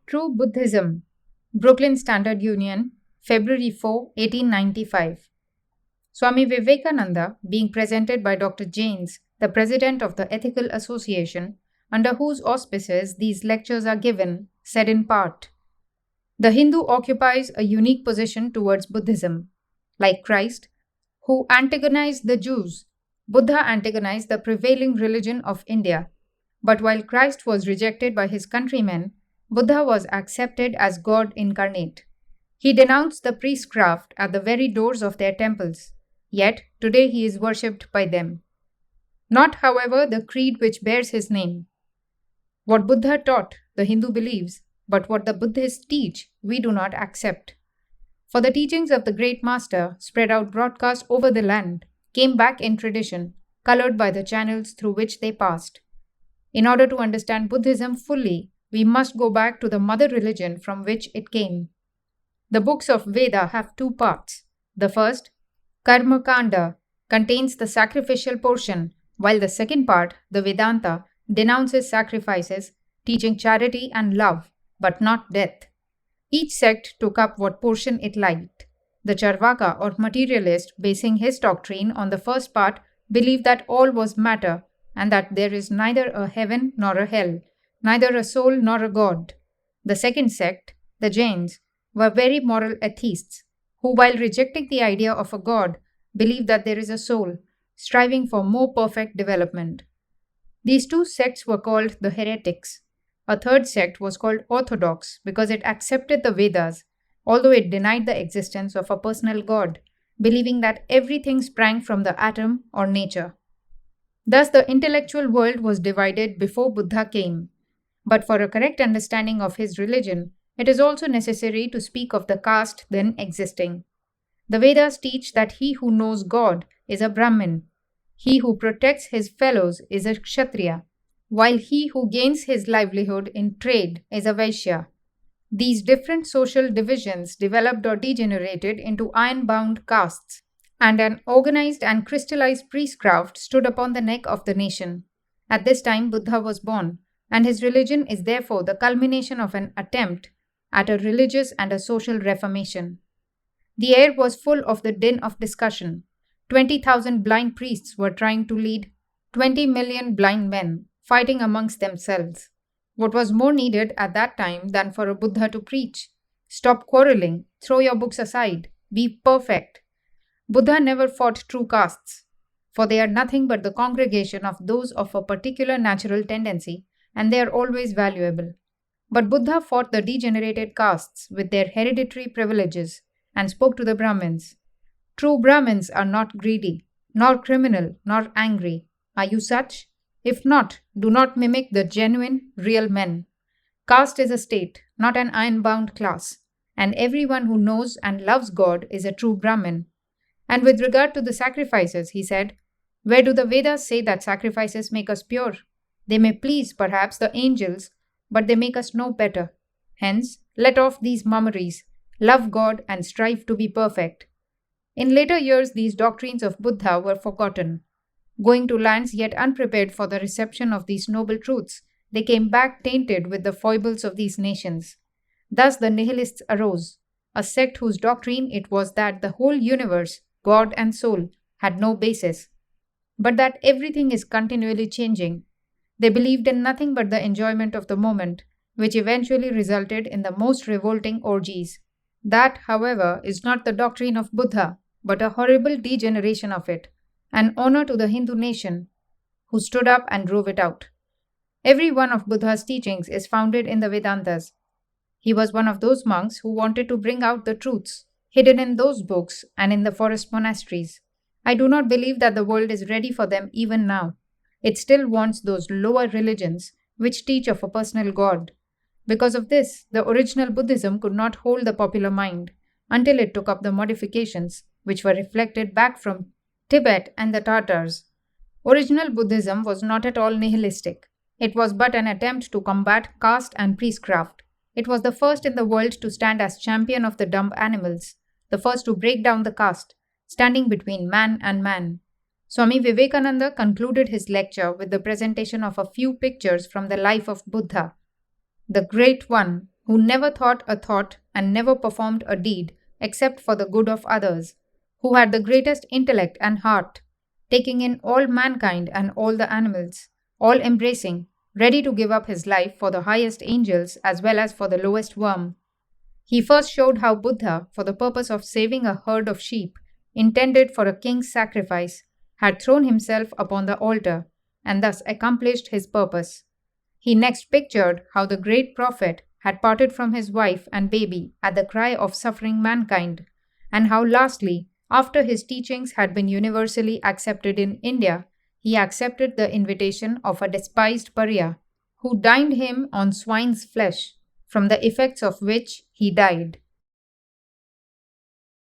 True Buddhism, Brooklyn Standard Union, February 4, 1895. Swami Vivekananda, being presented by Dr. Janes, the president of the Ethical Association, under whose auspices these lectures are given, said in part: The Hindu occupies a unique position towards Buddhism. Like Christ, who antagonized the Jews, Buddha antagonized the prevailing religion of India. But while Christ was rejected by his countrymen, Buddha was accepted as God incarnate. He denounced the priestcraft at the very doors of their temples, yet today he is worshipped by them. Not, however, the creed which bears his name. What Buddha taught, the Hindu believes, but what the Buddhists teach, we do not accept. For the teachings of the great master, spread out broadcast over the land, came back in tradition, colored by the channels through which they passed. In order to understand Buddhism fully, we must go back to the mother religion from which it came. The books of Veda have two parts. The first, Karma Kanda, contains the sacrificial portion, while the second part, the Vedanta, denounces sacrifices, teaching charity and love, but not death. Each sect took up what portion it liked. The Charvaka or materialist, basing his doctrine on the first part, believed that all was matter and that there is neither a heaven nor a hell, neither a soul nor a god. The second sect, the Jains, were very moral atheists, who, while rejecting the idea of a god, believe that there is a soul, striving for more perfect development. These two sects were called the heretics. A third sect was called orthodox because it accepted the Vedas, although it denied the existence of a personal god, believing that everything sprang from the atom or nature. Thus, the intellectual world was divided before Buddha came. But for a correct understanding of his religion, it is also necessary to speak of the caste then existing. The Vedas teach that he who knows God is a Brahmin, he who protects his fellows is a Kshatriya, while he who gains his livelihood in trade is a Vaishya. These different social divisions developed or degenerated into iron-bound castes, and an organized and crystallized priestcraft stood upon the neck of the nation. At this time, Buddha was born, and his religion is therefore the culmination of an attempt at a religious and a social reformation. The air was full of the din of discussion. 20,000 blind priests were trying to lead 20 million blind men, fighting amongst themselves. What was more needed at that time than for a Buddha to preach? Stop quarreling, throw your books aside, be perfect. Buddha never fought true castes, for they are nothing but the congregation of those of a particular natural tendency, and they are always valuable. But Buddha fought the degenerated castes with their hereditary privileges and spoke to the Brahmins. True Brahmins are not greedy, nor criminal, nor angry. Are you such? If not, do not mimic the genuine, real men. Caste is a state, not an iron-bound class, and everyone who knows and loves God is a true Brahmin. And with regard to the sacrifices, he said, where do the Vedas say that sacrifices make us pure? They may please, perhaps, the angels, but they make us no better. Hence, let off these mummeries, love God and strive to be perfect. In later years, these doctrines of Buddha were forgotten. Going to lands yet unprepared for the reception of these noble truths, they came back tainted with the foibles of these nations. Thus the nihilists arose, a sect whose doctrine it was that the whole universe, God and soul, had no basis, but that everything is continually changing. They believed in nothing but the enjoyment of the moment, which eventually resulted in the most revolting orgies. That, however, is not the doctrine of Buddha, but a horrible degeneration of it, an honor to the Hindu nation, who stood up and drove it out. Every one of Buddha's teachings is founded in the Vedantas. He was one of those monks who wanted to bring out the truths hidden in those books and in the forest monasteries. I do not believe that the world is ready for them even now. It still wants those lower religions which teach of a personal God. Because of this, the original Buddhism could not hold the popular mind until it took up the modifications which were reflected back from Tibet and the Tatars. Original Buddhism was not at all nihilistic. It was but an attempt to combat caste and priestcraft. It was the first in the world to stand as champion of the dumb animals, the first to break down the caste, standing between man and man. Swami Vivekananda concluded his lecture with the presentation of a few pictures from the life of Buddha. The Great One, who never thought a thought and never performed a deed except for the good of others, who had the greatest intellect and heart, taking in all mankind and all the animals, all embracing, ready to give up his life for the highest angels as well as for the lowest worm. He first showed how Buddha, for the purpose of saving a herd of sheep intended for a king's sacrifice, had thrown himself upon the altar and thus accomplished his purpose. He next pictured how the great prophet had parted from his wife and baby at the cry of suffering mankind, and how lastly, after his teachings had been universally accepted in India, he accepted the invitation of a despised pariah, who dined him on swine's flesh, from the effects of which he died.